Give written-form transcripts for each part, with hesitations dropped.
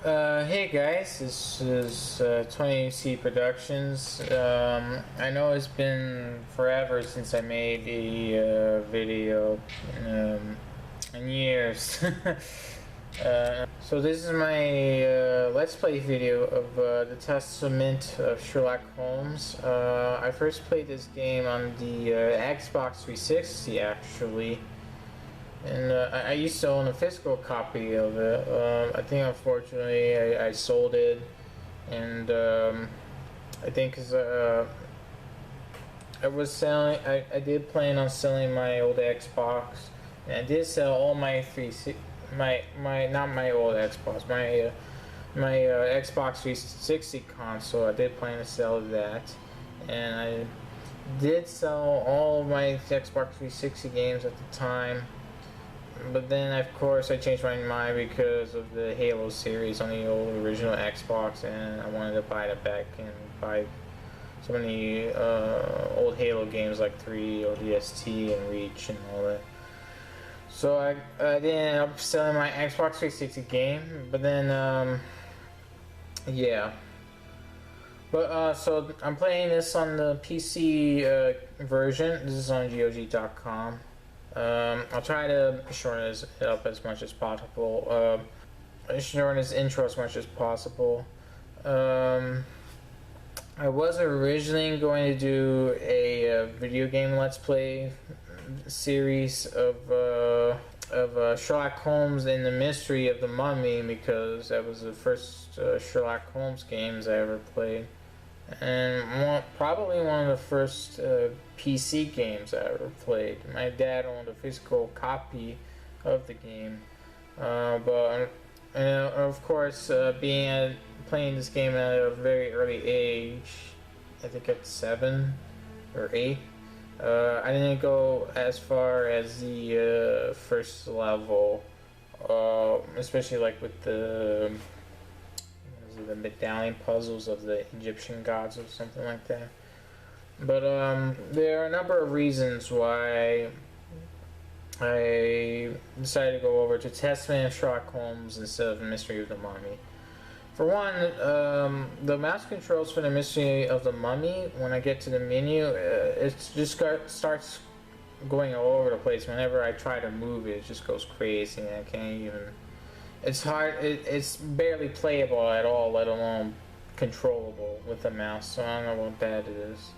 Hey guys, this is 20C Productions. I know it's been forever since I made a video, in years. So this is my Let's Play video of the Testament of Sherlock Holmes. I first played this game on the Xbox 360 actually. And I used to own a physical copy of it. I think unfortunately I sold it, and I think because I was selling, I did plan on selling my old Xbox, and I did sell all my not my old Xbox, my Xbox 360 console. I did plan to sell that, and I did sell all of my Xbox 360 games at the time. But then, of course, I changed my mind because of the Halo series on the old original Xbox, and I wanted to buy it back and buy so many old Halo games like 3, ODST, and Reach, and all that. So I did end up selling my Xbox 360 game, but then, yeah. But, so I'm playing this on the PC version. This is on GOG.com. I'll try to shorten it up as much as possible. Shorten this intro as much as possible. I was originally going to do a video game Let's Play series of Sherlock Holmes and the Mystery of the Mummy, because that was the first Sherlock Holmes games I ever played. And probably one of the first PC games I ever played. My dad owned a physical copy of the game, but of course, playing this game at a very early age, I think at 7 or 8, I didn't go as far as the first level, especially like with the medallion puzzles of the Egyptian gods or something like that. But there are a number of reasons why I decided to go over to Testament of Sherlock Holmes instead of the Mystery of the Mummy. For one, the mouse controls for the Mystery of the Mummy, when I get to the menu, it just starts going all over the place. Whenever I try to move it, it just goes crazy, and I can't even... It's hard. It's barely playable at all, let alone controllable with the mouse. So I don't know what bad it is.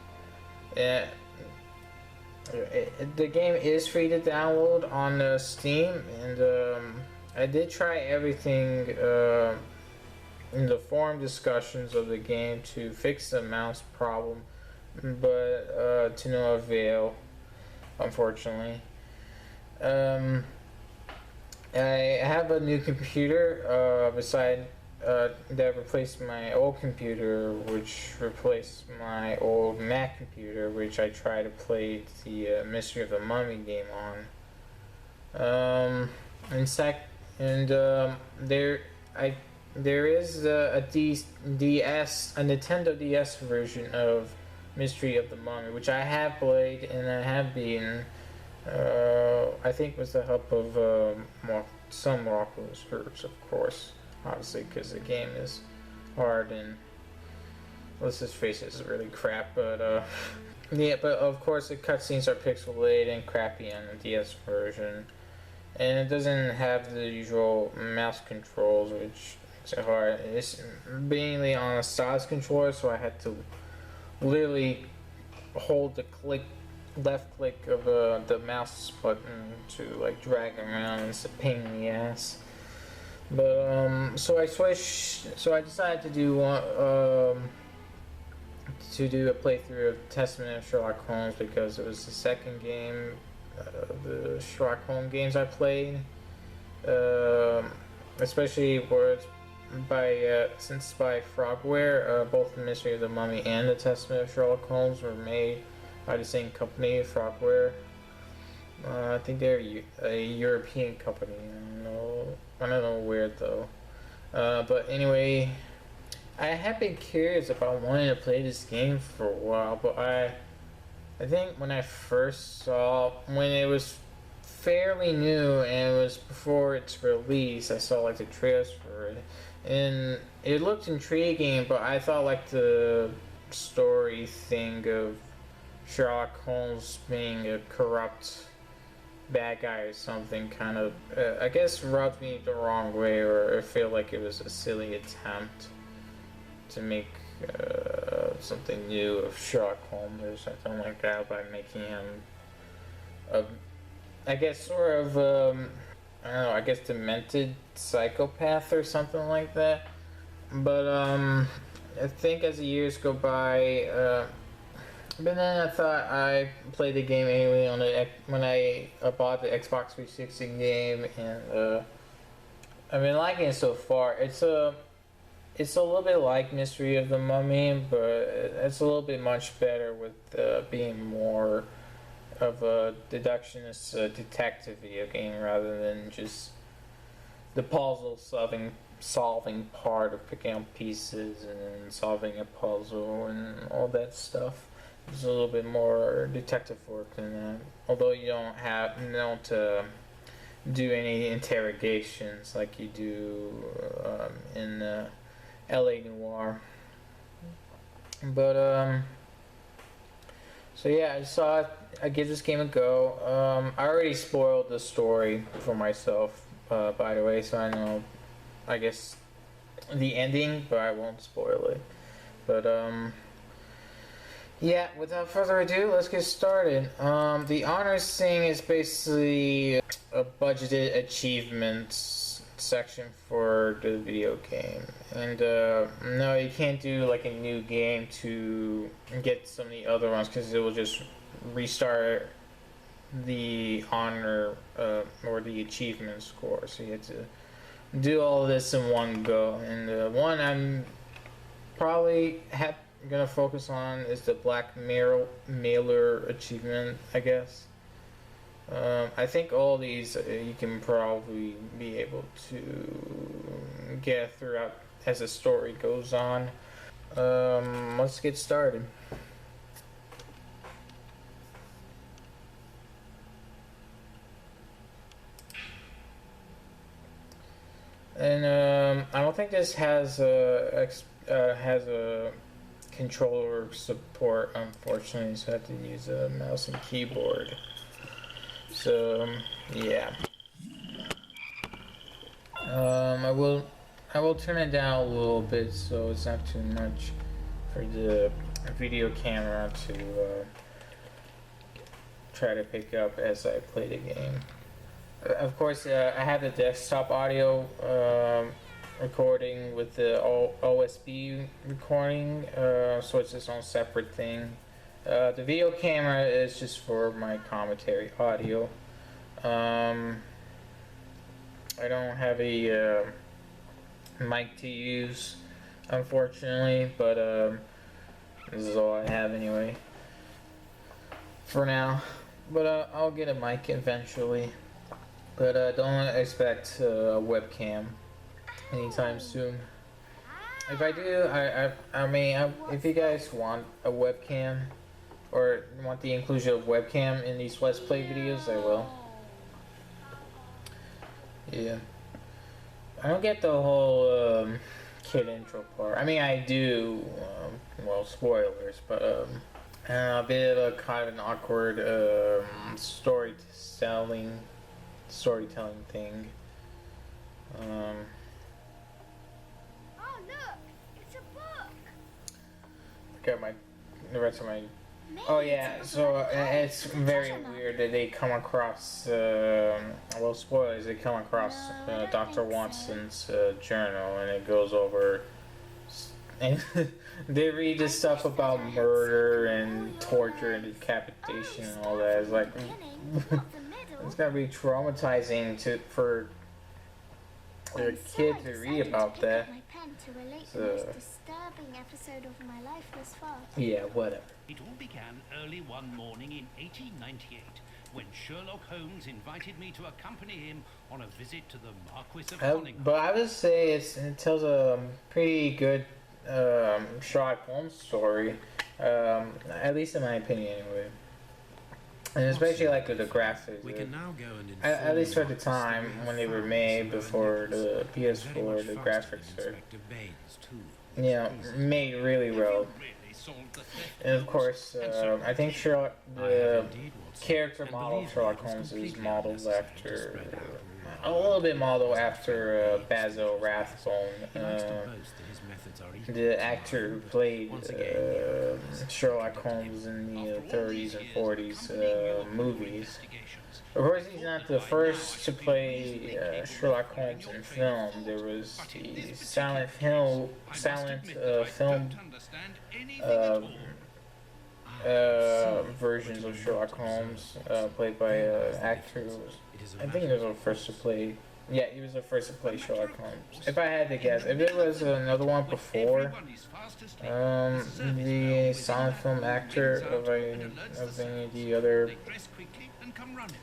The game is free to download on Steam, and I did try everything in the forum discussions of the game to fix the mouse problem, but to no avail, unfortunately. I have a new computer that replaced my old computer, which replaced my old Mac computer, which I tried to play the Mystery of the Mummy game on. There is a Nintendo DS version of Mystery of the Mummy, which I have played and I have beaten. I think with the help of some miraculous herbs, of course, obviously, because the game is hard and, let's just face it, it's really crap. But yeah, but of course the cutscenes are pixelated and crappy on the DS version, and it doesn't have the usual mouse controls, which makes it hard. It's mainly on a stylus controller, so I had to literally hold the left click of the mouse button to like drag around, and it's a pain in the ass. But so I decided to do a playthrough of Testament of Sherlock Holmes, because it was the second game, the Sherlock Holmes games I played, especially where it's since by Frogware. Both the Mystery of the Mummy and the Testament of Sherlock Holmes were made by the same company, Frogware. I think they're a European company. I don't know where though. But anyway, I have been curious about wanting to play this game for a while. But I think when I first saw, when it was fairly new and it was before its release, I saw like the trailers for it, and it looked intriguing, but I thought like the story thing of Sherlock Holmes being a corrupt bad guy or something kind of, I guess, rubbed me the wrong way, or I feel like it was a silly attempt to make something new of Sherlock Holmes or something like that by making him a, I guess, sort of, I don't know, I guess demented psychopath or something like that. But I think as the years go by, but then I thought I played the game anyway on when I bought the Xbox 360 game, and I've been liking it so far. It's a little bit like Mystery of the Mummy, but it's a little bit much better with being more of a deductionist detective video game rather than just the puzzle solving part of picking up pieces and solving a puzzle and all that stuff. It's a little bit more detective work than that. Although you don't do any interrogations like you do in LA Noire. But so yeah, I give this game a go. I already spoiled the story for myself, by the way, so I know, I guess, the ending, but I won't spoil it. But yeah, without further ado, let's get started. The honors thing is basically a budgeted achievements section for the video game. And no, you can't do like a new game to get some of the other ones, because it will just restart the honor or the achievement score. So you have to do all of this in one go. And one I'm probably gonna focus on is the Black Mailer achievement, I guess. I think all these you can probably be able to get throughout as the story goes on. Let's get started. And I don't think this has a controller support, unfortunately, so I have to use a mouse and keyboard. So yeah, I will turn it down a little bit so it's not too much for the video camera to try to pick up as I play the game. Of course, I have the desktop audio recording with the OSB recording, so it's its own separate thing. The video camera is just for my commentary audio. I don't have a mic to use, unfortunately, but this is all I have anyway for now. But I'll get a mic eventually. But don't expect a webcam anytime soon. If I do, I mean, if you guys want a webcam or want the inclusion of webcam in these Let's Play videos, I will. Yeah. I don't get the whole kid intro part. I mean, I do. Well, spoilers, but a bit of a kind of an awkward storytelling thing. Oh look, it's a book. Got the rest of my. Oh yeah, so it's very weird that they come across. Well, spoilers. They come across Dr. Watson's journal, and it goes over. And they read this stuff about murder and torture and decapitation and all that. It's like. It's gonna be traumatizing for a kid to read about that. So, yeah, whatever. It all began early one morning in 1898 when Sherlock Holmes invited me to accompany him on a visit to the Marquis of Conyngham. But I would say it tells a pretty good Sherlock Holmes story, at least in my opinion anyway. and especially like the graphics. We can now go and At least for the Marcus time that we have when they were found made some before the Very PS4, much the faster graphics than are, Inspector Baines, too. you know, made really Have well. you really solved the theft, And of Holmes? course, And so I think Sherlock, I have the indeed, Watson. character And model believe of me, Sherlock it was Holmes is completely modeled unnecessary to after spread out a all little bit modeled over after the Basil procedures. Rathbone, He likes to boast that his methods are equal the to actor who mine, but played once again, Sherlock Holmes in the After all 30s these and years 40s accompanying your movies. investigations, Of course, I he's thought not that the by now first I to should be play reasonably capable of Sherlock following Holmes your in train of film. There thought. was But in the this silent particular film, case, I must silent admit that I film don't understand anything at all. versions of Sherlock Holmes, played by an actor who was, I think he was the first to play. Yeah, he was the first to play Sherlock Holmes. If I had to guess, if there was another one before, Everyone is fast asleep. the silent film actor of any of the other They dress quickly and come running.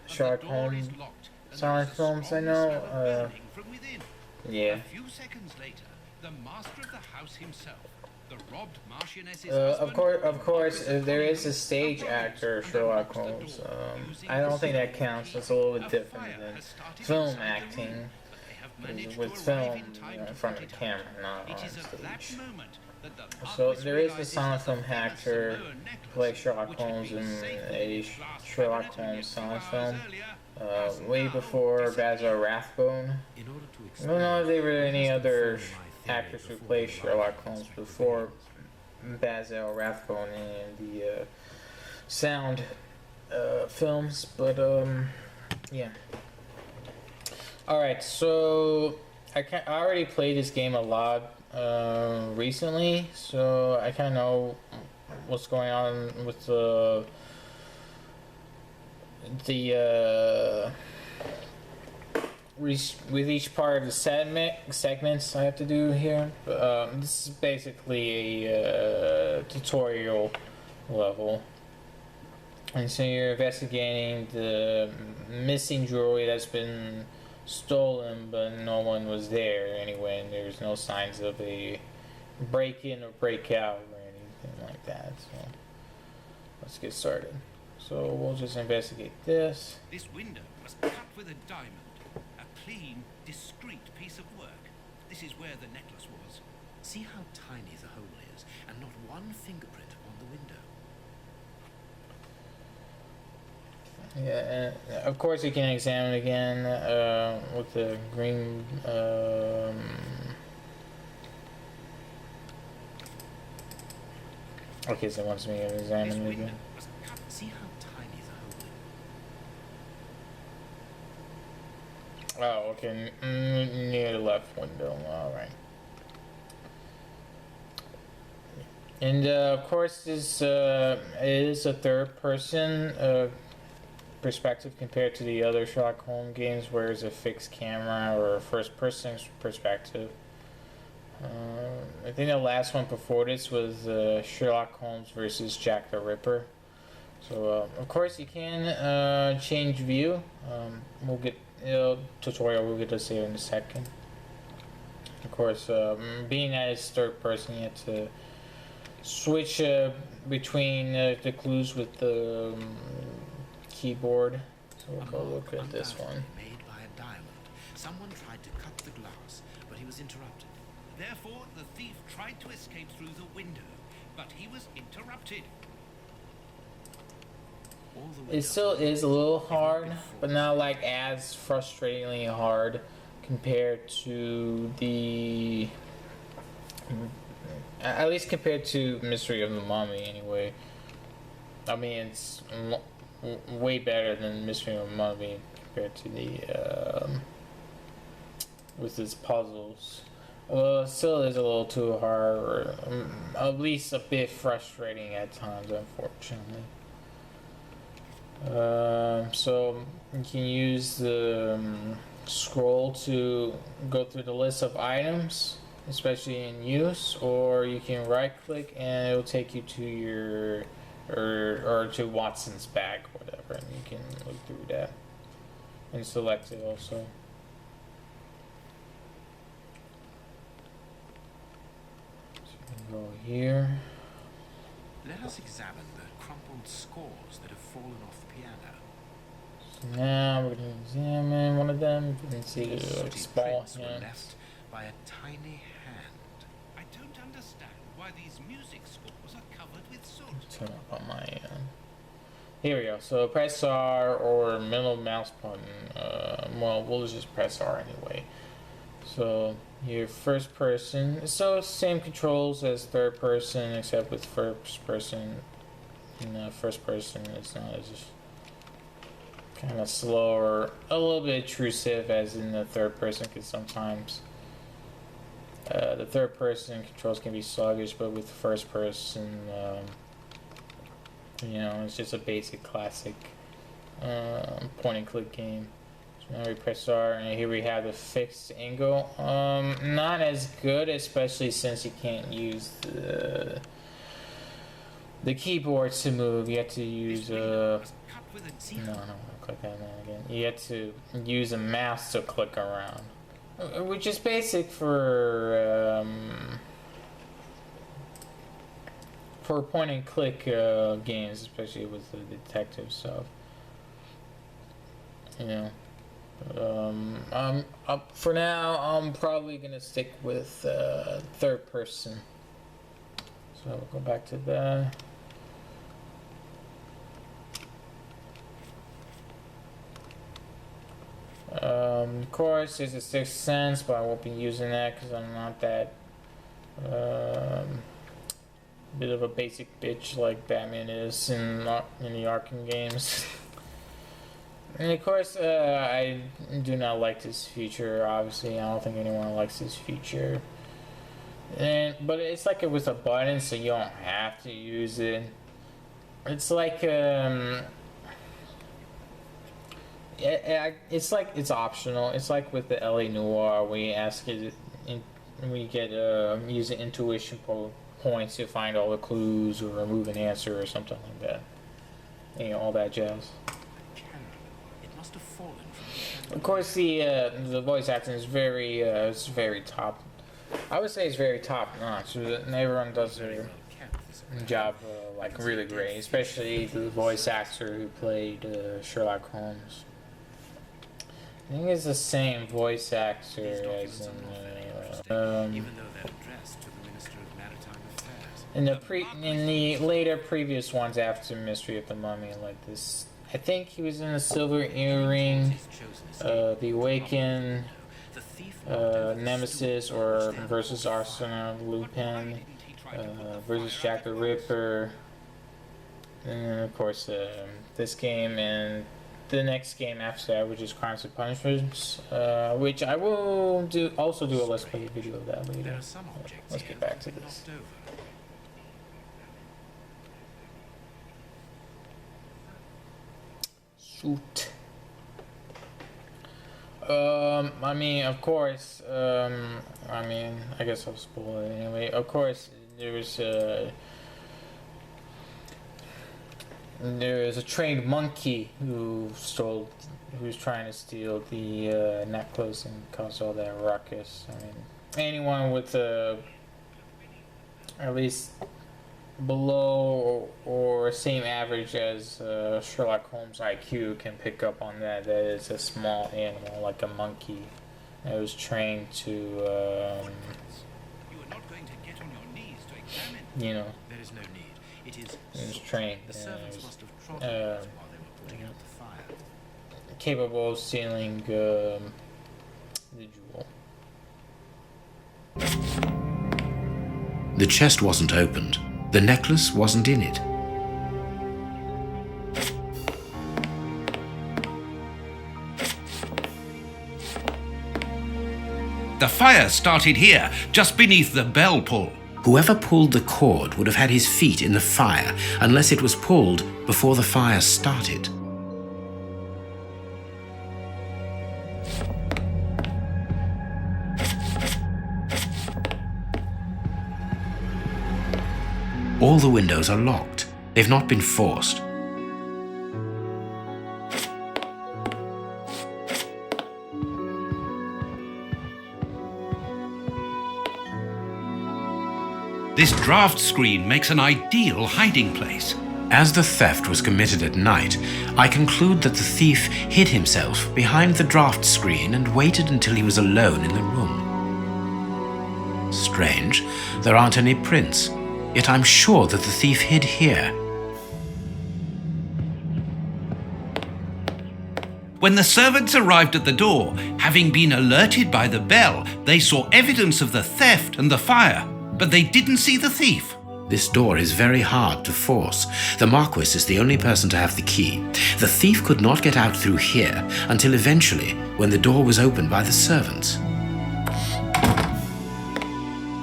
But Sherlock the door is Holmes locked, and silent there is a films I strong know, smell of burning from within. yeah. A few seconds later, the master of the house himself, the robbed Marchioness's Of husband, course, Marquis of there is a Cunningham, stage arrives actor, and Sherlock unlocks the Holmes. door, using I don't the think that silver counts. key. It's a little A bit different fire than has started film inside the acting. room, but they have managed With to film, arrive in time in to front put of the it camera, out. not It on is at that stage. moment that the So Marquis there is a realizes silent that film the famous actor Samoan to necklace, play Sherlock which had Holmes been in safe a the glass Sherlock cabinet only a Holmes few silent hours film, earlier, has way now before disappeared. Basil Rathbone. In order to I explain, don't know if there were we any must other confirm my theory actors who before played the arrival Sherlock of Holmes Inspector before Baines. Basil Rathbone in the sound films, but yeah. All right, so I already played this game a lot recently, so I kind of know what's going on with the with each part of the segments I have to do here. This is basically a tutorial level. And so you're investigating the missing jewelry that's been stolen, but no one was there anyway, and there's no signs of a break-in or break-out or anything like that. So let's get started. So we'll just investigate this. This window was cut with a diamond. A clean, discreet piece of work. This is where the necklace was. See how tiny the hole is, and not one fingerprint on the window. Yeah, and of course you can examine it again with the green. Okay, so it wants me to This examine it window again. was cut. See how tiny the hole is. Oh, okay, near the left window. All right. And of course, this is a third-person perspective compared to the other Sherlock Holmes games, where it's a fixed camera or a first-person perspective. I think the last one before this was Sherlock Holmes versus Jack the Ripper. So of course you can change view. We'll get tutorial. We'll get to see it in a second. Of course, being that it's third person, you have to switch between the clues with the keyboard. So we'll go look at this one. Made by a diamond. Someone tried to cut the glass, but he was interrupted. Therefore, the thief tried to escape through the window, but he was interrupted. All the It windows still were is a little hard, but not like as frustratingly hard compared to the, at least compared to Mystery of the Mummy anyway. I mean, it's way better than Mystery of the Mummy compared to the with its puzzles. Well, it still is a little too hard, or at least a bit frustrating at times, unfortunately. So you can use the scroll to go through the list of items, especially in use, or you can right click and it'll take you to your or to Watson's bag, whatever, and you can look through that and select it also. So you can go here. Let us examine the crumpled scores that have fallen off the piano. So now we're gonna examine one of them. You can see These the sooty small prints were hands. left by a tiny hand. I don't understand why these music scores are covered with soot. Turn up on my here we go. So press R or middle mouse button. Well, we'll just press R anyway. So here, first person. So same controls as third person, except with first person. First person it's not as kind of slower, a little bit intrusive as in the third person, because sometimes the third person controls can be sluggish, but with first person, it's just a basic classic point and click game. So now we press R, and here we have the fixed angle. Not as good, especially since you can't use the keyboard to move. You have to use no, click that again. You have to use a mouse to click around, which is basic for point and click games, especially with the detective stuff. For now, I'm probably gonna stick with third person. So we'll go back to that. Of course, there's a Sixth Sense, but I won't be using that because I'm not that bit of a basic bitch like Batman is in the Arkham games. And of course, I do not like this feature. Obviously, I don't think anyone likes this feature. But it's like it was a button, so you don't have to use it. It's like it's like it's optional. It's like with the LA Noire, we ask it, we get use the intuition points to find all the clues or remove an answer or something like that. All that jazz. It must have fallen from Of course, the voice acting is it's very top. I would say it's very top notch. Everyone does their job like really great, especially the voice actor who played Sherlock Holmes. I think it's the same voice actor as in even though they're addressed to the Minister of Maritime Affairs. in the later previous ones after Mystery of the Mummy, like this. I think he was in the Silver Earring, The Awaken, Nemesis, or versus Arsène Lupin, versus Jack the Ripper, and of course this game and the next game after that, which is Crimes and Punishments, which I will also do a Let's Play video of that later. Let's get back to this. Shoot. I mean, of course, I guess I'll spoil it anyway. Of course, there was a trained monkey who's trying to steal the necklace and cause all that ruckus. I mean, anyone with at least below or same average as Sherlock Holmes IQ can pick up on that. That is a small animal like a monkey that was trained to You are not going to get on your knees to examine. There is no need. It is it was trained. The servants must have trodden it while they were putting out the fire. Capable of stealing the jewel. The chest wasn't opened. The necklace wasn't in it. The fire started here, just beneath the bell pull. Whoever pulled the cord would have had his feet in the fire, unless it was pulled before the fire started. All the windows are locked. They've not been forced. This draft screen makes an ideal hiding place. As the theft was committed at night, I conclude that the thief hid himself behind the draft screen and waited until he was alone in the room. Strange, there aren't any prints, yet I'm sure that the thief hid here. When the servants arrived at the door, having been alerted by the bell, they saw evidence of the theft and the fire, but they didn't see the thief. This door is very hard to force. The Marquis is the only person to have the key. The thief could not get out through here until eventually, when the door was opened by the servants.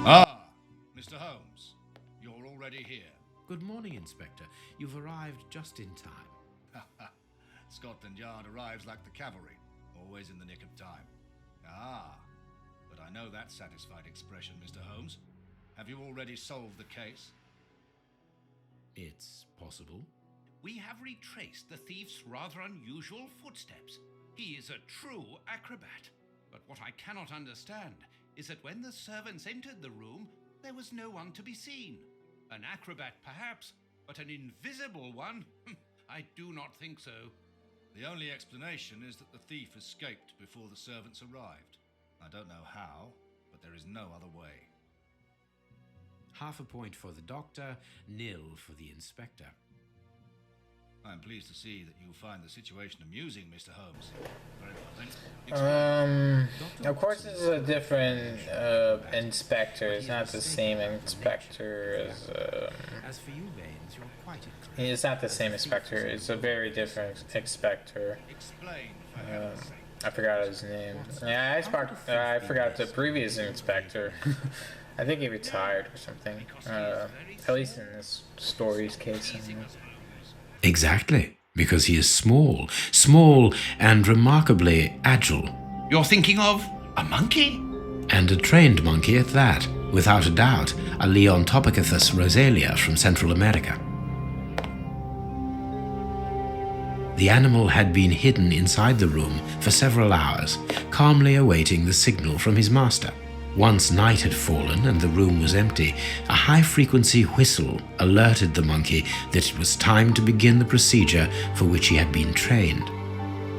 Ah, Mr. Holmes, you're already here. Good morning, Inspector. You've arrived just in time. Scotland Yard arrives like the cavalry, always in the nick of time. Ah, but I know that satisfied expression, Mr. Holmes. Have you already solved the case? It's possible. We have retraced the thief's rather unusual footsteps. He is a true acrobat. But what I cannot understand is that when the servants entered the room, there was no one to be seen. An acrobat, perhaps, but an invisible one? I do not think so. The only explanation is that the thief escaped before the servants arrived. I don't know how, but there is no other way. Half a point for the doctor, nil for the inspector. I'm pleased to see that you find the situation amusing, Mr. Holmes. Very well then. Of course, this is a different inspector. It's not the same inspector as. As for you, Baines, you're quite a... It's not the same inspector. It's a very different inspector. Explain, for heaven's sake. I forgot his name. Yeah, I forgot the previous inspector. I think he retired or something. At least in this story's case. Exactly, because he is small and remarkably agile. You're thinking of a monkey? And a trained monkey at that, without a doubt, a Leontopithecus rosalia from Central America. The animal had been hidden inside the room for several hours, calmly awaiting the signal from his master. Once night had fallen and the room was empty, a high-frequency whistle alerted the monkey that it was time to begin the procedure for which he had been trained.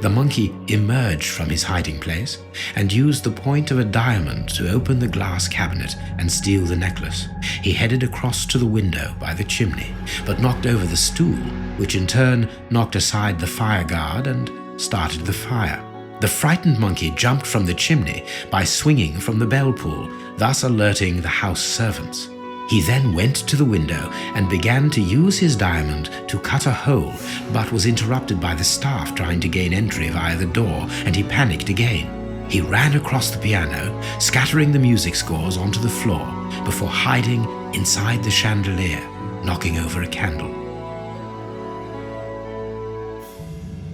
The monkey emerged from his hiding place and used the point of a diamond to open the glass cabinet and steal the necklace. He headed across to the window by the chimney, but knocked over the stool, which in turn knocked aside the fire guard and started the fire. The frightened monkey jumped from the chimney by swinging from the bell pull, thus alerting the house servants. He then went to the window and began to use his diamond to cut a hole, but was interrupted by the staff trying to gain entry via the door, and he panicked again. He ran across the piano, scattering the music scores onto the floor, before hiding inside the chandelier, knocking over a candle.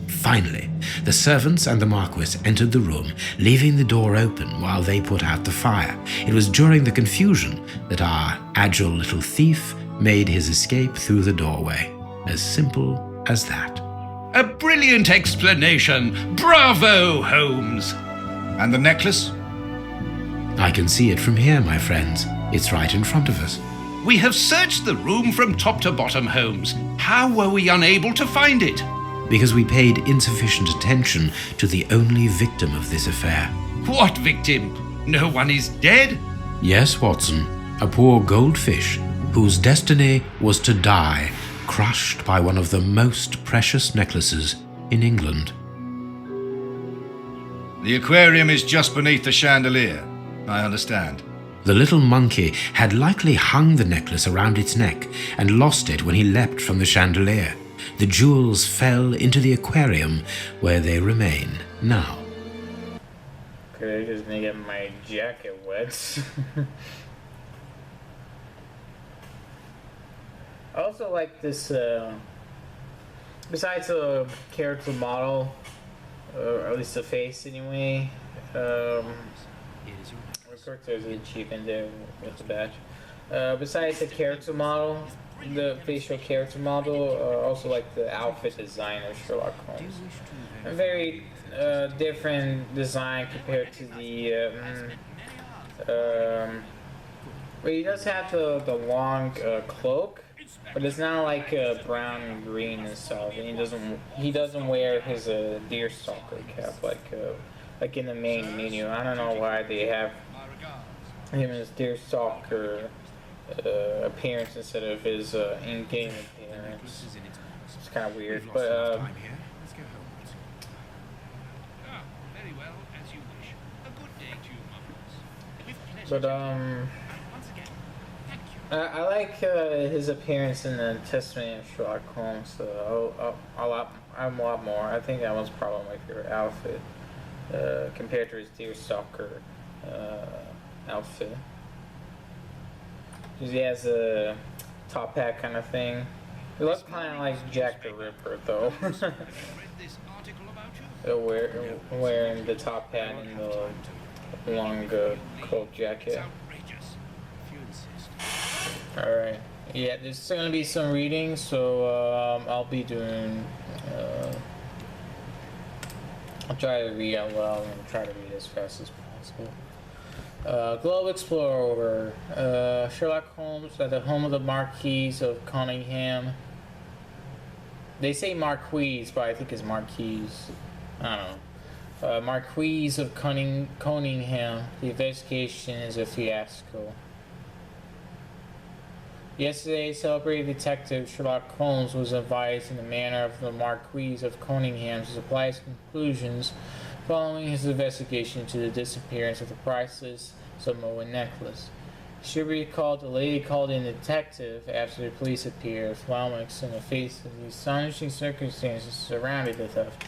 Finally, the servants and the Marquis entered the room, leaving the door open while they put out the fire. It was during the confusion that our agile little thief made his escape through the doorway. As simple as that. A brilliant explanation! Bravo, Holmes! And the necklace? I can see it from here, my friends. It's right in front of us. We have searched the room from top to bottom, Holmes. How were we unable to find it? Because we paid insufficient attention to the only victim of this affair. What victim? No one is dead? Yes, Watson, a poor goldfish whose destiny was to die, crushed by one of the most precious necklaces in England. The aquarium is just beneath the chandelier. I understand. The little monkey had likely hung the necklace around its neck and lost it when he leapt from the chandelier. The jewels fell into the aquarium where they remain now. Could I just make it my jacket wet? I also like this, besides the character model, or at least the face anyway, of course there's an achievement there with the badge. Besides the character model, the facial character model, also like the outfit design of Sherlock Holmes. A very different design compared to the But he does have the long cloak, but it's not like brown and green and stuff. And he doesn't wear his deerstalker cap like in the main menu. I don't know why they have My regards. him as deerstalker appearance instead of his in-game appearance. It's kind of weird, but Ah, very well, as you wish. A good day to you, Muffins. With pleasure. but And once again, thank you. I like his appearance in the Testament of Sherlock Holmes a lot more. I think that was probably my favorite outfit compared to his Deerstalker outfit. Because he has a top hat kind of thing. He looks kind of like Jack the Ripper, though. Read this article about you. Wearing the top hat and the long coat It's jacket. outrageous. If you insist. Alright. Yeah, there's gonna be some reading, so I'll be doing. I'll try to read out loud and try to read as fast as possible. Globe Explorer. Sherlock Holmes at the home of the Marquis of Cunningham. They say Marquise, but I think it's Marquis. I don't know. Marquis of Cunningham. The investigation is a fiasco. Yesterday, celebrated detective Sherlock Holmes was advised in the manner of the Marquis of Cunningham to supply his conclusions following his investigation into the disappearance of the priceless Samoan necklace. It should be recalled the lady called in a detective after the police appeared, flummoxed in the face of the astonishing circumstances surrounding the theft.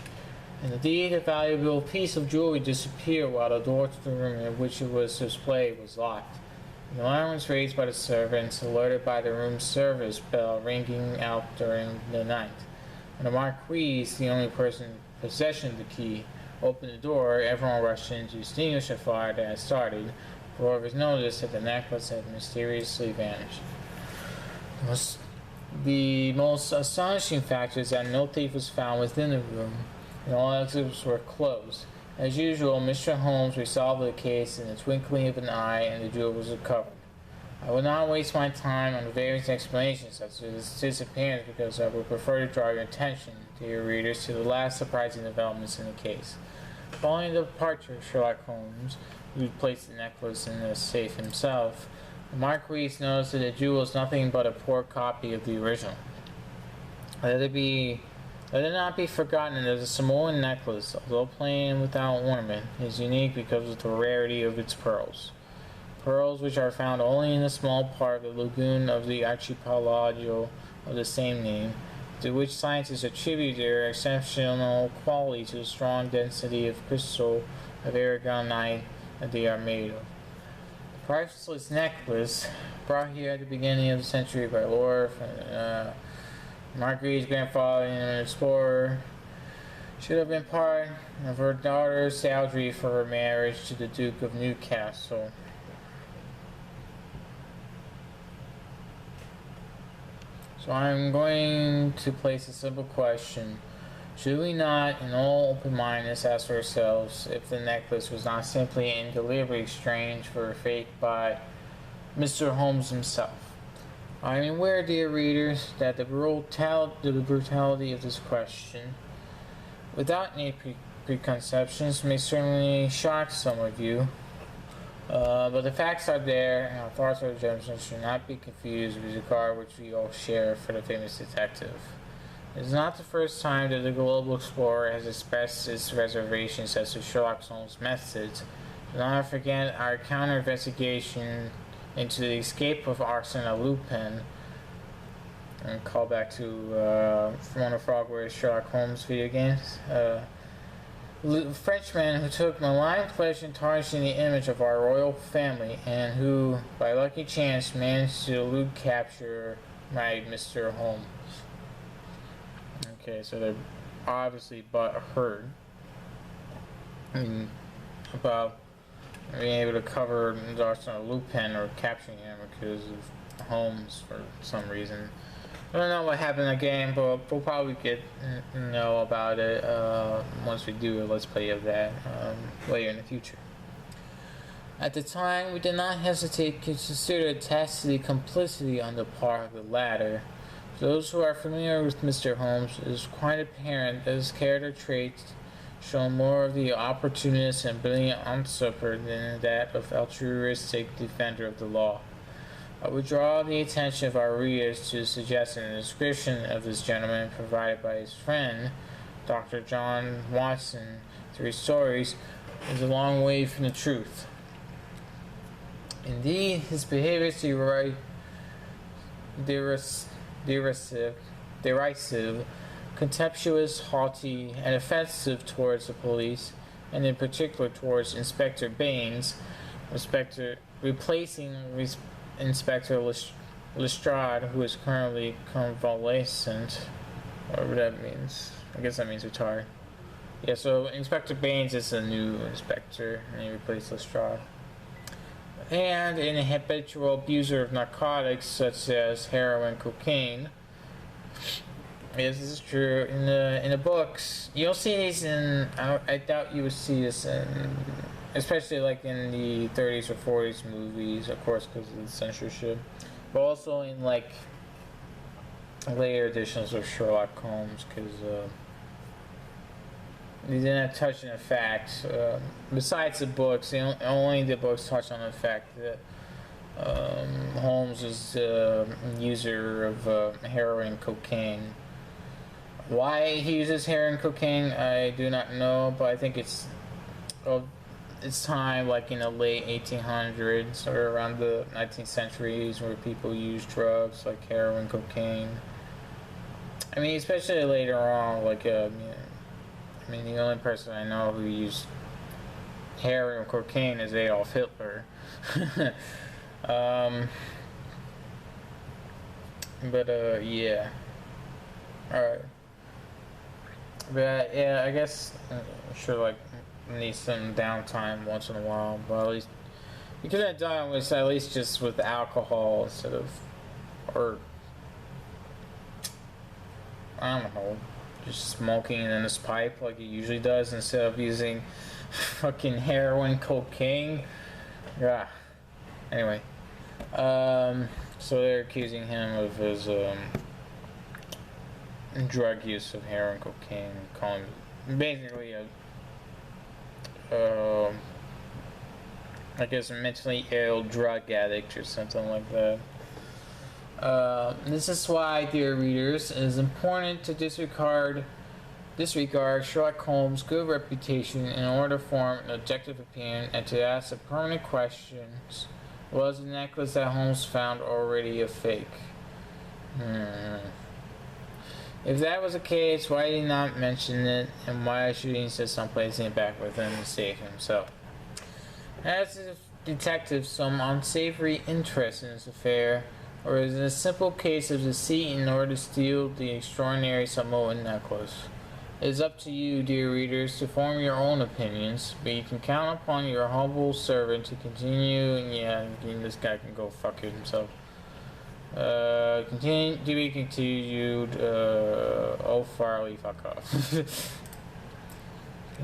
And indeed, a valuable piece of jewelry disappeared while the door to the room in which it was displayed was locked. An alarm was raised by the servants, alerted by the room service bell ringing out during the night. When the Marquis, the only person in possession of the key, opened the door, everyone rushed in to extinguish the fire that had started, before it was noticed that the necklace had mysteriously vanished. The most astonishing fact is that no thief was found within the room, and all exits were closed. As usual, Mr. Holmes resolved the case in the twinkling of an eye, and the jewel was recovered. I will not waste my time on the various explanations as to this disappearance because I would prefer to draw your attention, dear readers, to the last surprising developments in the case. Following the departure of Sherlock Holmes, who placed the necklace in the safe himself, the Marquis noticed that the jewel is nothing but a poor copy of the original. Let it not be forgotten that the Samoan necklace, although plain and without ornament, is unique because of the rarity of its pearls. Pearls which are found only in a small part of the lagoon of the archipelago of the same name, to which scientists attribute their exceptional quality to the strong density of crystal of aragonite that they are made of. The priceless necklace, brought here at the beginning of the century by Lord Marguerite's grandfather and an explorer, should have been part of her daughter's salary for her marriage to the Duke of Newcastle. So I'm going to place a simple question. Should we not, in all open-mindedness, ask ourselves if the necklace was not simply an deliberate exchange for a fake by Mr. Holmes himself? I am aware, dear readers, that the brutality of this question, without any preconceptions, may certainly shock some of you. But the facts are there, and our thoughts or judgments should not be confused with the regard which we all share for the famous detective. It is not the first time that the global explorer has expressed its reservations as to Sherlock Holmes' methods. Do not forget our counter-investigation into the escape of Arsène Lupin, and call back to Ramona Frogware's Sherlock Holmes video games. Frenchman who took malign pleasure in tarnishing the image of our royal family, and who, by lucky chance, managed to elude capture by Mr. Holmes. Okay, so they're obviously butthurt about being able to cover Arsène Lupin or capturing him because of Holmes for some reason. I don't know what happened in the game, but we'll probably know about it once we do a Let's Play of that later in the future. At the time, we did not hesitate to consider tacit complicity on the part of the latter. For those who are familiar with Mr. Holmes, it is quite apparent that his character traits show more of the opportunist and brilliant usurper than that of altruistic defender of the law. I would draw the attention of our readers to the suggestion and description of this gentleman provided by his friend, Dr. John Watson, through his stories, is a long way from the truth. Indeed, his behavior is derisive, contemptuous, haughty, and offensive towards the police, and in particular towards Inspector Baines, replacing Inspector Lestrade, who is currently convalescent, whatever that means. I guess that means retired. Yeah, so Inspector Baines is a new inspector, and he replaced Lestrade. And an habitual abuser of narcotics such as heroin, cocaine. Yes, this is true. In the books, you'll see these in. I doubt you would see this in, especially like in the 30s or 40s movies, of course, because of the censorship. But also in like later editions of Sherlock Holmes, because they didn't touch on the fact. Besides the books, only the books touch on the fact that Holmes is a user of heroin, cocaine. Why he uses heroin, cocaine, I do not know, but I think it's time, like in the late 1800s or around the 19th centuries, where people used drugs like heroin, cocaine. I mean, especially later on, like I mean, the only person I know who used heroin or cocaine is Adolf Hitler. Yeah. Alright. But, yeah, I guess sure, like, need some downtime once in a while, but at least you could have done with at least just with alcohol instead of, or, I don't know, just smoking in his pipe like he usually does instead of using fucking heroin, cocaine. Yeah. Anyway, so they're accusing him of his drug use of heroin, cocaine, calling him basically I guess a mentally ill drug addict or something like that. This is why, dear readers, it is important to disregard Sherlock Holmes' good reputation in order to form an objective opinion and to ask the permanent questions: was the necklace that Holmes found already a fake? If that was the case, why did he not mention it, and why should he insist on placing it back with him to save himself? Has the detective some unsavory interest in this affair, or is it a simple case of deceit in order to steal the extraordinary Samoan necklace? It is up to you, dear readers, to form your own opinions, but you can count upon your humble servant to continue, and yeah, this guy can go fuck himself. Continue to be continued, oh Farley, fuck off.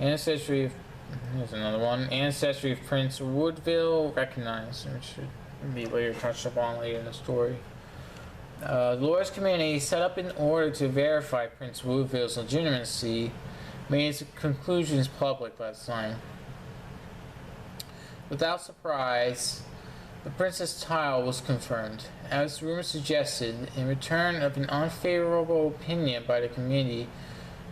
Ancestry of, here's another one, Ancestry of Prince Woodville recognized, which should be later touched upon later in the story. The Lawyers Committee, set up in order to verify Prince Woodville's legitimacy, made its conclusions public last night. Without surprise, the prince's title was confirmed. As rumor suggested, in return of an unfavorable opinion by the committee,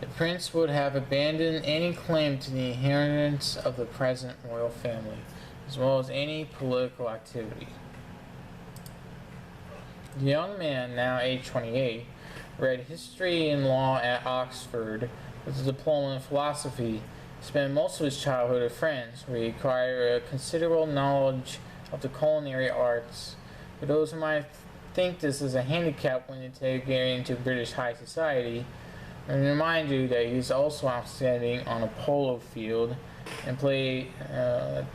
the prince would have abandoned any claim to the inheritance of the present royal family, as well as any political activity. The young man, now aged 28, read history and law at Oxford with a diploma in philosophy, spent most of his childhood at France, where he acquired a considerable knowledge of the culinary arts. For those who might think this is a handicap when integrating into British high society, I remind you that he is also outstanding on a polo field and plays the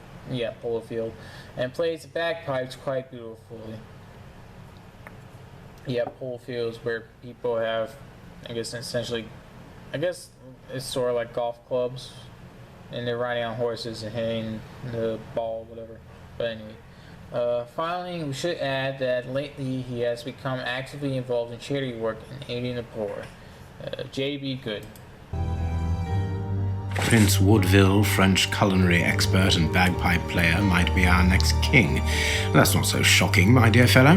bagpipes quite beautifully. Yeah, polo fields where people have, I guess it's sort of like golf clubs, and they're riding on horses and hitting the ball, whatever. But anyway, finally, we should add that lately he has become actively involved in charity work and aiding the poor. J.B. Good. Prince Woodville, French culinary expert and bagpipe player, might be our next king. That's not so shocking, my dear fellow.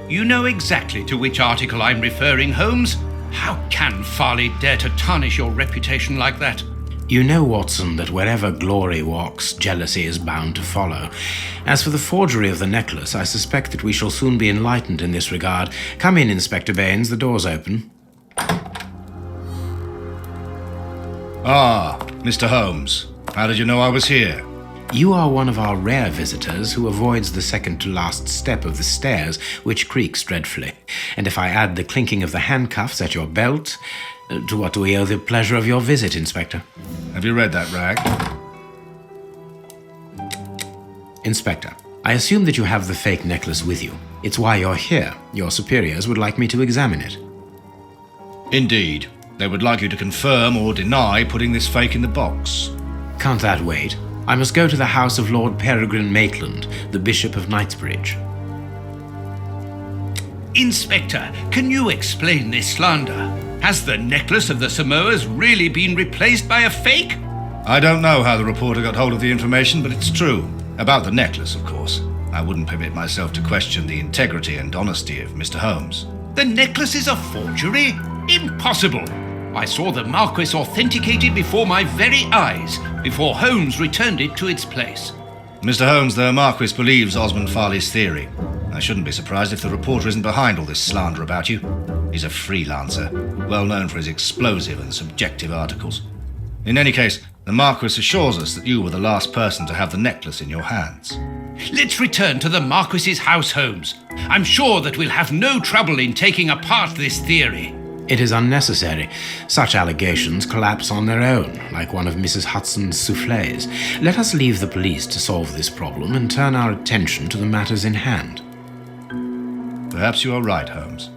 You know exactly to which article I'm referring, Holmes. How can Farley dare to tarnish your reputation like that? You know, Watson, that wherever glory walks, jealousy is bound to follow. As for the forgery of the necklace, I suspect that we shall soon be enlightened in this regard. Come in, Inspector Baines, the door's open. Ah, Mr. Holmes. How did you know I was here? You are one of our rare visitors who avoids the second-to-last step of the stairs, which creaks dreadfully. And if I add the clinking of the handcuffs at your belt, to what do we owe the pleasure of your visit, Inspector? Have you read that rag? Inspector, I assume that you have the fake necklace with you. It's why you're here. Your superiors would like me to examine it. Indeed. They would like you to confirm or deny putting this fake in the box. Can't that wait? I must go to the house of Lord Peregrine Maitland, the Bishop of Knightsbridge. Inspector, can you explain this slander? Has the necklace of the Samoas really been replaced by a fake? I don't know how the reporter got hold of the information, but it's true. About the necklace, of course. I wouldn't permit myself to question the integrity and honesty of Mr. Holmes. The necklace is a forgery? Impossible! I saw the Marquis authenticated before my very eyes, before Holmes returned it to its place. Mr. Holmes, the Marquis believes Osmond Farley's theory. I shouldn't be surprised if the reporter isn't behind all this slander about you. He's a freelancer, well known for his explosive and subjective articles. In any case, the Marquis assures us that you were the last person to have the necklace in your hands. Let's return to the Marquis's house, Holmes. I'm sure that we'll have no trouble in taking apart this theory. It is unnecessary. Such allegations collapse on their own, like one of Mrs. Hudson's soufflés. Let us leave the police to solve this problem and turn our attention to the matters in hand. Perhaps you are right, Holmes.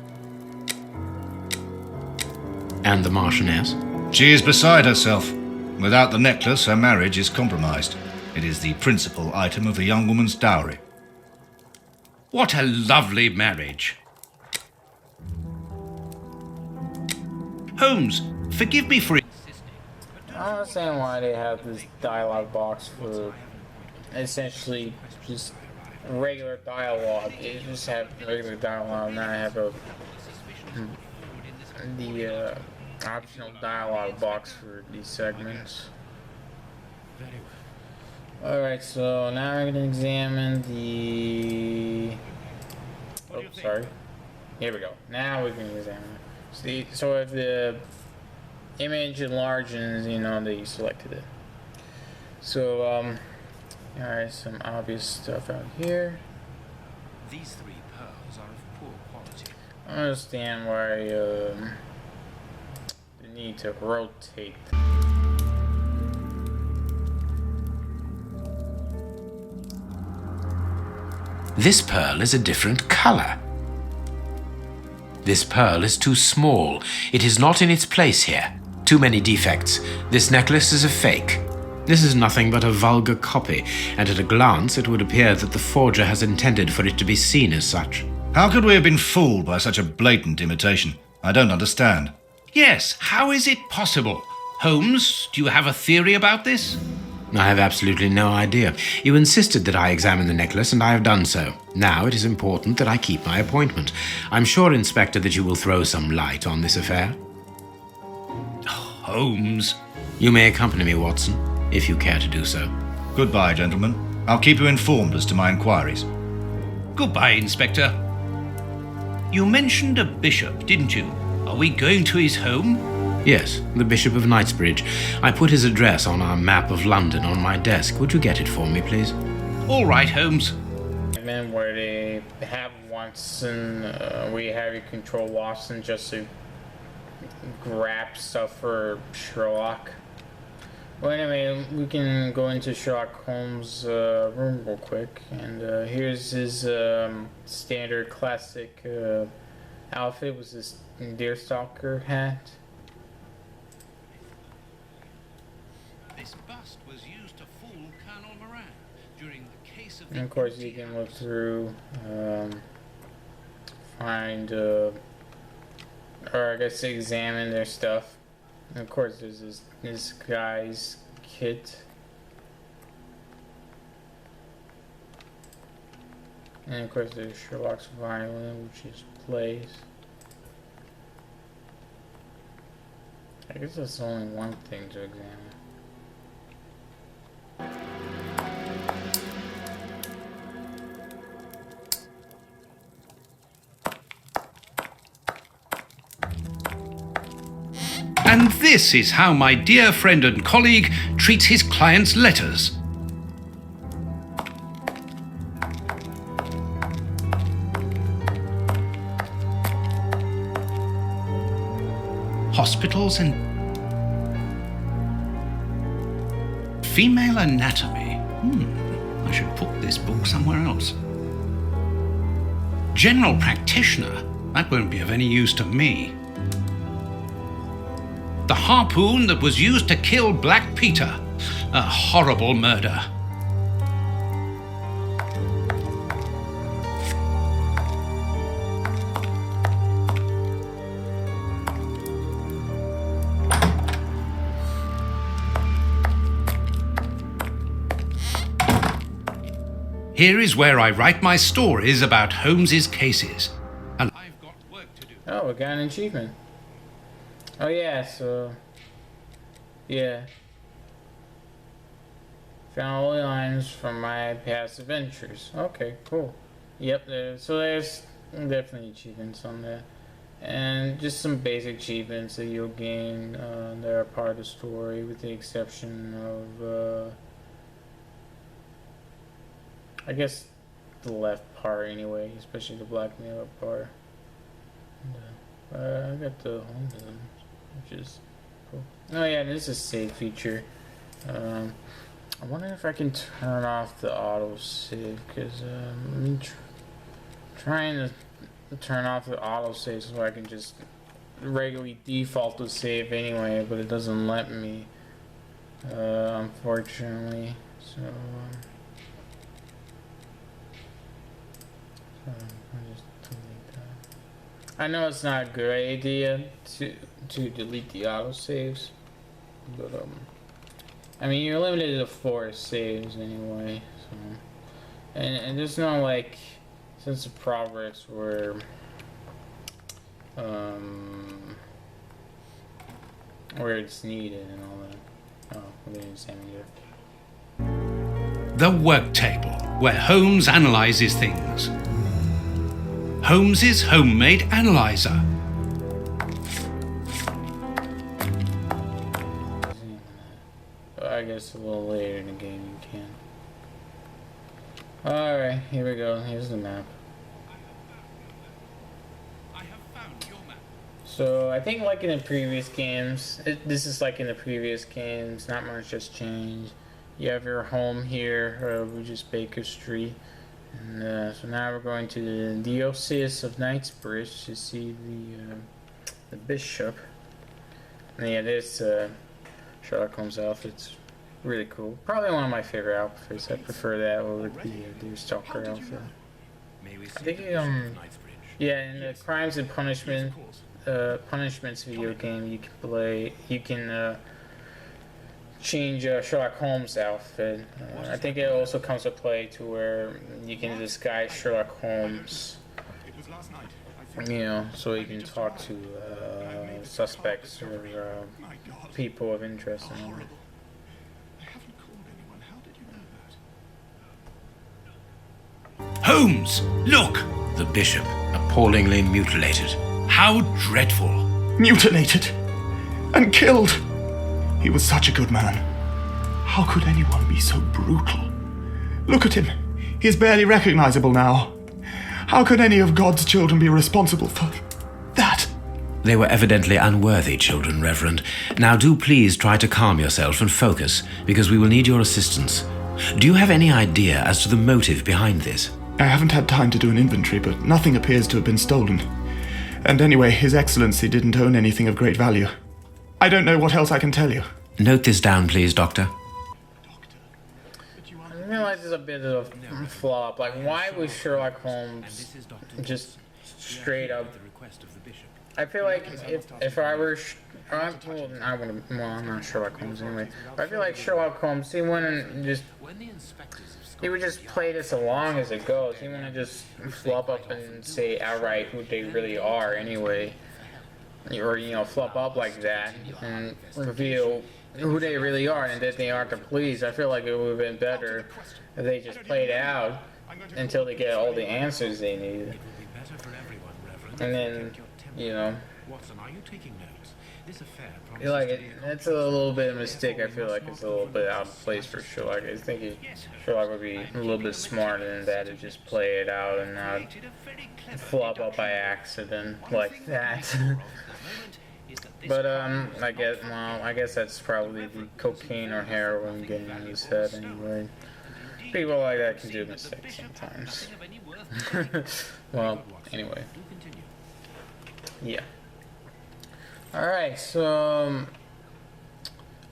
And the Marchioness? She is beside herself. Without the necklace, her marriage is compromised. It is the principal item of the young woman's dowry. What a lovely marriage. Holmes, forgive me for insisting. I don't understand why they have this dialogue box for essentially just regular dialogue. They just have regular dialogue, not have the optional dialogue box for these segments. Alright, so now we're gonna examine the... Oh, sorry. Here we go. Now we can examine it. See, so if the image enlarges, you know that you selected it. So, alright, some obvious stuff out here. These 3 pearls are of poor quality. I don't understand why, the need to rotate. This pearl is a different color. This pearl is too small. It is not in its place here. Too many defects. This necklace is a fake. This is nothing but a vulgar copy, and at a glance it would appear that the forger has intended for it to be seen as such. How could we have been fooled by such a blatant imitation? I don't understand. Yes, how is it possible? Holmes, do you have a theory about this? I have absolutely no idea. You insisted that I examine the necklace, and I have done so. Now it is important that I keep my appointment. I'm sure, Inspector, that you will throw some light on this affair. Holmes. You may accompany me, Watson, if you care to do so. Goodbye, gentlemen. I'll keep you informed as to my inquiries. Goodbye, Inspector. You mentioned a bishop, didn't you? Are we going to his home? Yes, the Bishop of Knightsbridge. I put his address on our map of London on my desk. Would you get it for me, please? All right, Holmes. And then where they have Watson, we have you control Watson just to grab stuff for Sherlock. Well, anyway, we can go into Sherlock Holmes' room real quick, and here's his standard classic outfit with his deerstalker hat. This bust was used to fool Colonel Moran during the case case of And the of course, you empty can look house. through, find, or I guess examine their stuff. And of course, there's this guy's kit. And of course, there's Sherlock's violin, which is plays. I guess that's only one thing to examine. And this is how my dear friend and colleague treats his clients' letters. Hospitals and female anatomy. I should put this book somewhere else. General practitioner. That won't be of any use to me. The harpoon that was used to kill Black Peter. A horrible murder. Here is where I write my stories about Holmes's cases. And I've got work to do. Oh, we got an achievement. Oh yeah, so yeah. Found all the lines from my past adventures. Okay, cool. Yep, there's definitely achievements on there. And just some basic achievements that you'll gain that are part of the story, with the exception of I guess the left part anyway, especially the blackmailer part. And, I got the home button, which is cool. Oh yeah, this is a save feature. I wonder if I can turn off the auto save, because I'm trying to turn off the auto save so I can just regularly default to save anyway, but it doesn't let me, unfortunately. So I'll just delete that. I know it's not a good idea to delete the autosaves, but I mean, you're limited to 4 saves anyway, so and there's no like sense of progress where it's needed and all that. Oh, we didn't examine it. The work table, where Holmes analyzes things. Holmes's homemade analyzer. I guess a little later in the game you can. Alright, here we go. Here's the map. I have found your map. So I think like in the previous games, this is like in the previous games, not much has changed. You have your home here, which is Baker Street. And so now we're going to the Diocese of Knightsbridge to see the bishop. And yeah, this Sherlock Holmes outfit's really cool. Probably one of my favorite outfits. I prefer that over the Deerstalker outfit. I think yeah, in the Crimes and Punishments video game, you can change Sherlock Holmes' outfit. I think it also comes to play to where you can disguise Sherlock Holmes, you know, so you can talk to suspects or people of interest in them. Holmes, look! The bishop, appallingly mutilated. How dreadful. Mutilated and killed. He was such a good man. How could anyone be so brutal? Look at him. He's barely recognizable now. How could any of God's children be responsible for that? They were evidently unworthy children, Reverend. Now do please try to calm yourself and focus, because we will need your assistance. Do you have any idea as to the motive behind this? I haven't had time to do an inventory, but nothing appears to have been stolen. And anyway, His Excellency didn't own anything of great value. I don't know what else I can tell you. Note this down, please, Doctor. I don't know like there's a bit of a flop. Like, why was Sherlock Holmes just straight up? I feel like if I were, well, I wouldn't. Well, I'm not Sherlock Holmes anyway. But I feel like Sherlock Holmes, he wouldn't just. He would just play this along as it goes. He wouldn't just flop up and say outright who they really are anyway, or flop up like that and reveal who they really are and that they aren't the police. I feel like it would have been better if they just played out until they get all the answers they need, and then Watson, are you taking notes? This affair that's a little bit of a mistake. I feel like it's a little bit out of place for Sherlock. I think Sherlock would be a little bit smarter than that to just play it out and not flop up by accident like that. But I guess that's probably the cocaine or heroin getting in his head anyway. People like that can do mistakes sometimes. Well, anyway. Yeah. Alright, so I'm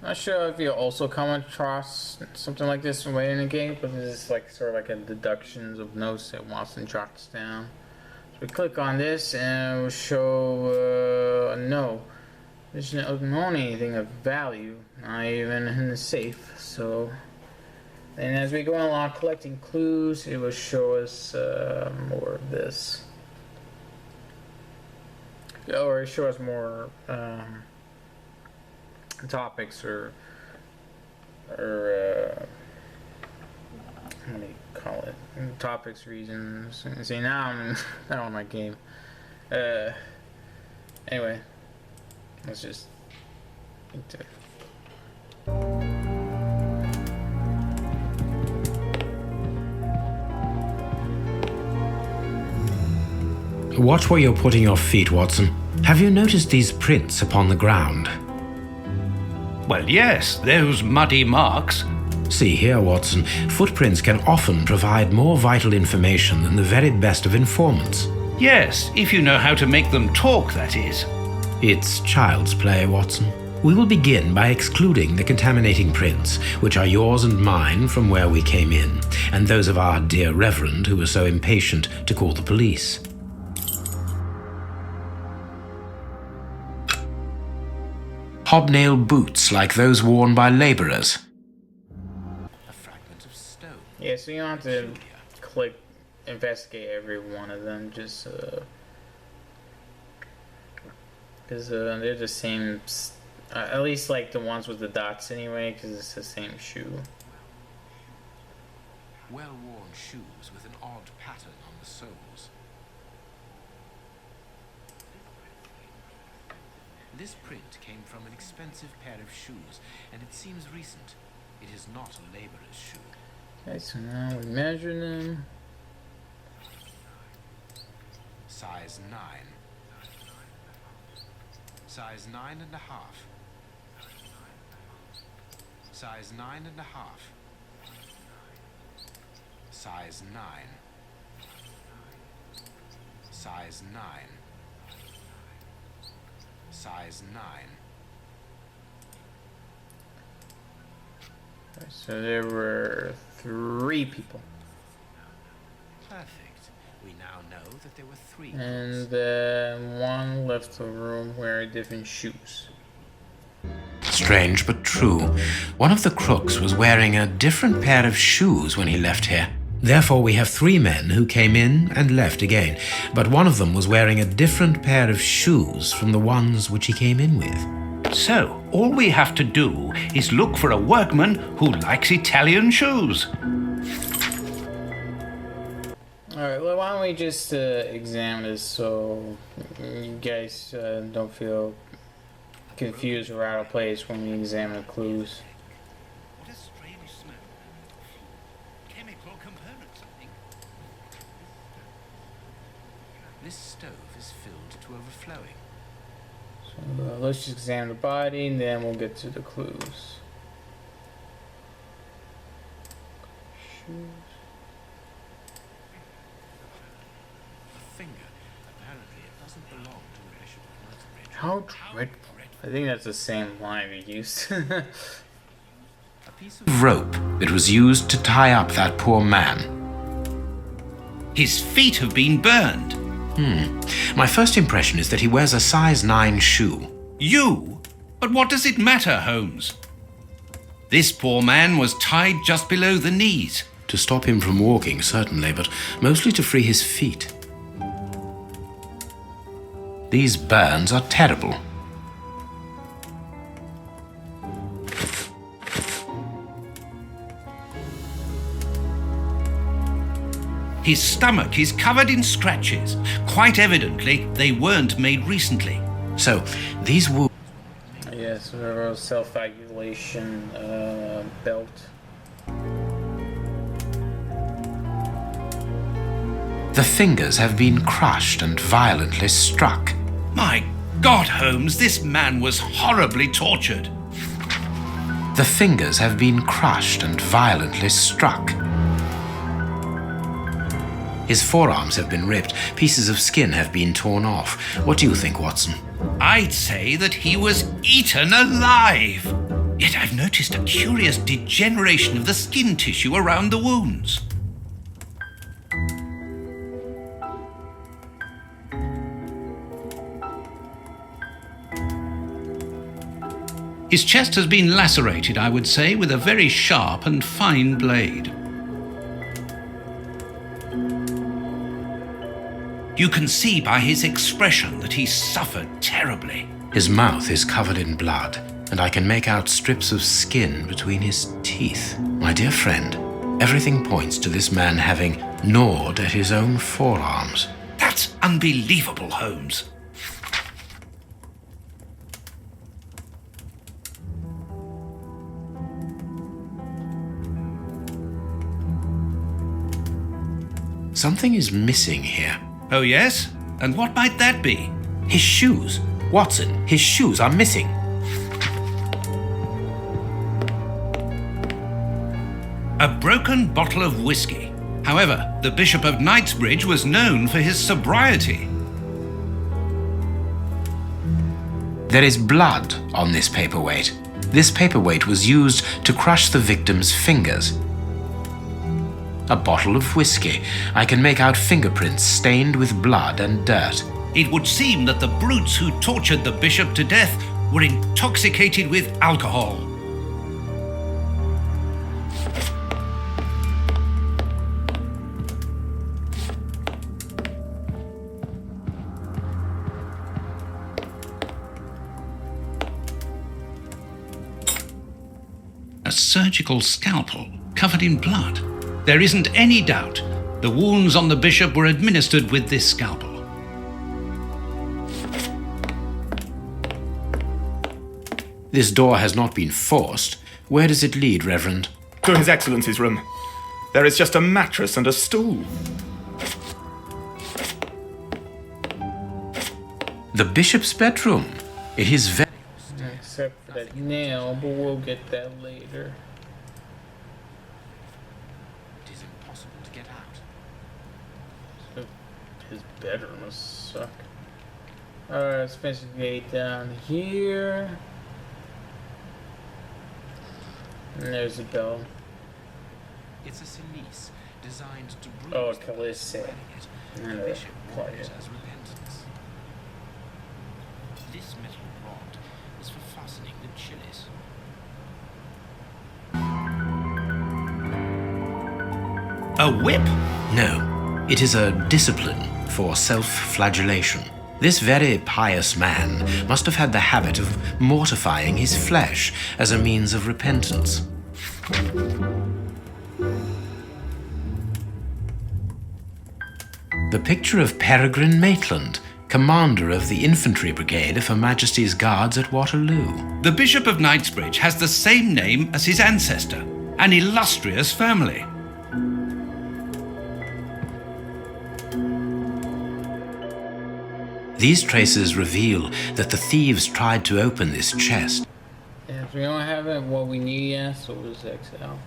not sure if you also come across something like this way in the game, but this is like sort of like a deductions of notes that Watson jots down. So we click on this and it will show no. There's not anything of value, not even in the safe. So, and as we go along collecting clues, it will show us more of this. Or show us more topics or what do you call it? Topics, reasons. See, now I'm not on my game. Anyway, let's just into it. Watch where you're putting your feet, Watson. Have you noticed these prints upon the ground? Well, yes, those muddy marks. See here, Watson. Footprints can often provide more vital information than the very best of informants. Yes, if you know how to make them talk, that is. It's child's play, Watson. We will begin by excluding the contaminating prints, which are yours and mine from where we came in, and those of our dear Reverend who was so impatient to call the police. Hobnail boots like those worn by labourers. A fragment of stone. Yeah, so you don't have to click investigate every one of them, just because they're the same, at least like the ones with the dots anyway, because it's the same shoe. Well-worn shoes with an odd pattern on the soles. This print came from an expensive pair of shoes, and it seems recent. It is not a labourer's shoe. Okay, so now we measure them. Size 9. Size 9.5. Size 9.5. Size 9. Size 9. Size 9. Okay, so there were 3 people. Perfect. We now know that there were 3. And one left the room wearing different shoes. Strange but true. One of the crooks was wearing a different pair of shoes when he left here. Therefore, we have 3 men who came in and left again, but one of them was wearing a different pair of shoes from the ones which he came in with. So, all we have to do is look for a workman who likes Italian shoes. Alright, well, why don't we just examine this so you guys don't feel confused or out of place when we examine the clues. What a strange smell. Chemical components, I think. This stove is filled to overflowing. So let's just examine the body and then we'll get to the clues. Shoes. A finger. Apparently it doesn't belong to a Bishop of Knightsbridge. How dreadful. I think that's the same line we used. A piece of rope that was used to tie up that poor man. His feet have been burned. My first impression is that he wears a size 9 shoe. You? But what does it matter, Holmes? This poor man was tied just below the knees. To stop him from walking, certainly, but mostly to free his feet. These burns are terrible. His stomach is covered in scratches. Quite evidently, they weren't made recently. So, these wounds... Yes, a self-flagellation belt. The fingers have been crushed and violently struck. My God, Holmes, this man was horribly tortured. The fingers have been crushed and violently struck. His forearms have been ripped. Pieces of skin have been torn off. What do you think, Watson? I'd say that he was eaten alive. Yet I've noticed a curious degeneration of the skin tissue around the wounds. His chest has been lacerated, I would say, with a very sharp and fine blade. You can see by his expression that he suffered terribly. His mouth is covered in blood, and I can make out strips of skin between his teeth. My dear friend, everything points to this man having gnawed at his own forearms. That's unbelievable, Holmes. Something is missing here. Oh, yes? And what might that be? His shoes. Watson, his shoes are missing. A broken bottle of whiskey. However, the Bishop of Knightsbridge was known for his sobriety. There is blood on this paperweight. This paperweight was used to crush the victim's fingers. A bottle of whiskey. I can make out fingerprints stained with blood and dirt. It would seem that the brutes who tortured the bishop to death were intoxicated with alcohol. A surgical scalpel covered in blood. There isn't any doubt the wounds on the bishop were administered with this scalpel. This door has not been forced. Where does it lead, Reverend? To His Excellency's room. There is just a mattress and a stool. The bishop's bedroom. It is very... Except for that nail, but we'll get that later. It is impossible to get out. So his bedroom must suck. Alright, let's finish the gate down here. And there's a bell. It's a cilice designed to bruise Oh, the Calisse. The I know bishop that wore part, it yeah. as repentance. This metal rod is for fastening the chilice. A whip? No, it is a discipline for self-flagellation. This very pious man must have had the habit of mortifying his flesh as a means of repentance. The picture of Peregrine Maitland, commander of the infantry brigade of Her Majesty's Guards at Waterloo. The Bishop of Knightsbridge has the same name as his ancestor, an illustrious family. These traces reveal that the thieves tried to open this chest. And if we don't have it, what we need yet, so we'll just exile.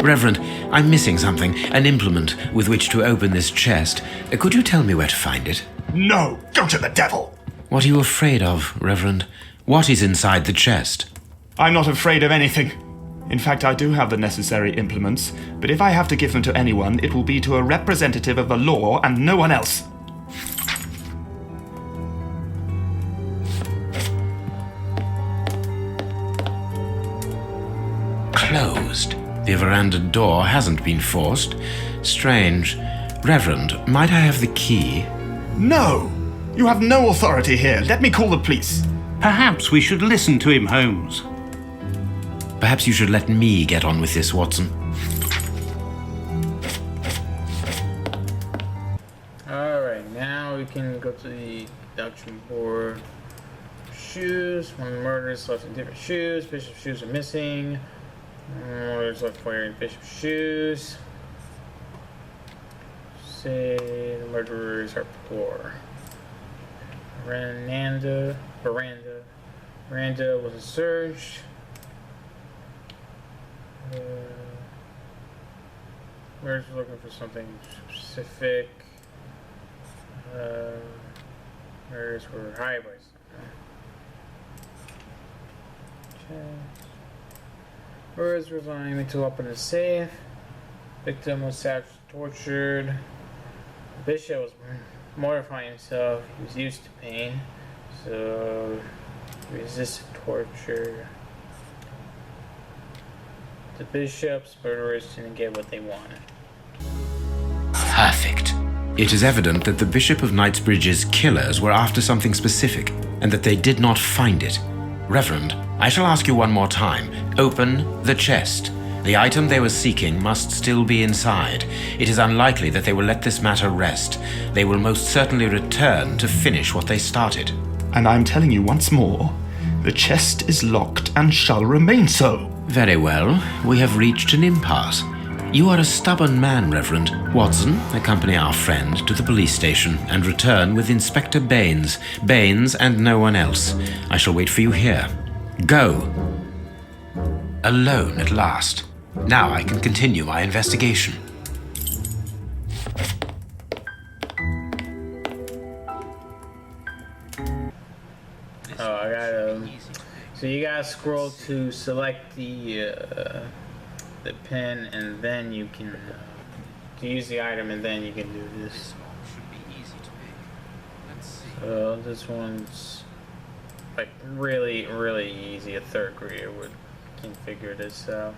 Reverend, I'm missing something, an implement with which to open this chest. Could you tell me where to find it? No, go to the devil! What are you afraid of, Reverend? What is inside the chest? I'm not afraid of anything. In fact, I do have the necessary implements, but if I have to give them to anyone, it will be to a representative of the law and no one else. Closed. The veranda door hasn't been forced. Strange. Reverend, might I have the key? No! You have no authority here. Let me call the police. Perhaps we should listen to him, Holmes. Perhaps you should let me get on with this, Watson. Alright, now we can go to the deduction board. Shoes. One murders left in different shoes. Bishop's shoes are missing. Murders left wearing Bishop's shoes. Say the murderers are poor. Veranda was searched. Murders were looking for something specific. Murders were highways. Murders were lying to open the safe. Victim was savagely tortured. Bishop was mortifying himself. He was used to pain, so resisted torture. The Bishop's murderers didn't get what they wanted. Perfect. It is evident that the Bishop of Knightsbridge's killers were after something specific, and that they did not find it. Reverend, I shall ask you one more time. Open the chest. The item they were seeking must still be inside. It is unlikely that they will let this matter rest. They will most certainly return to finish what they started. And I'm telling you once more, the chest is locked and shall remain so. Very well. We have reached an impasse. You are a stubborn man, Reverend. Watson, accompany our friend to the police station and return with Inspector Baines. Baines and no one else. I shall wait for you here. Go. Alone at last. Now I can continue my investigation. Oh, I gotta. So you gotta scroll to select the pen, and then you can to use the item, and then you can do this. So this one's like really, really easy. A third grader can figure this out.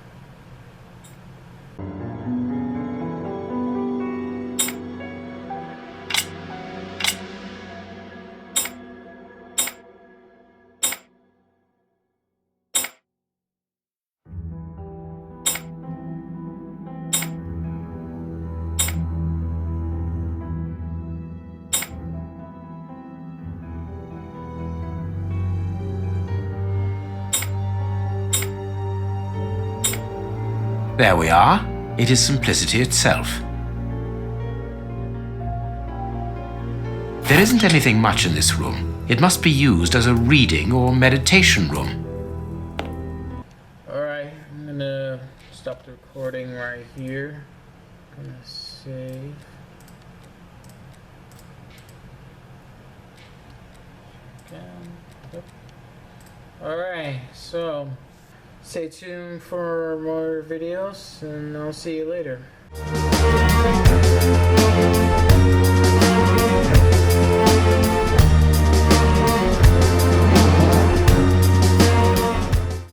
There we are. It is simplicity itself. There isn't anything much in this room. It must be used as a reading or meditation room. Alright, I'm gonna stop the recording right here. I'm gonna save. Alright, so stay tuned for more videos, and I'll see you later.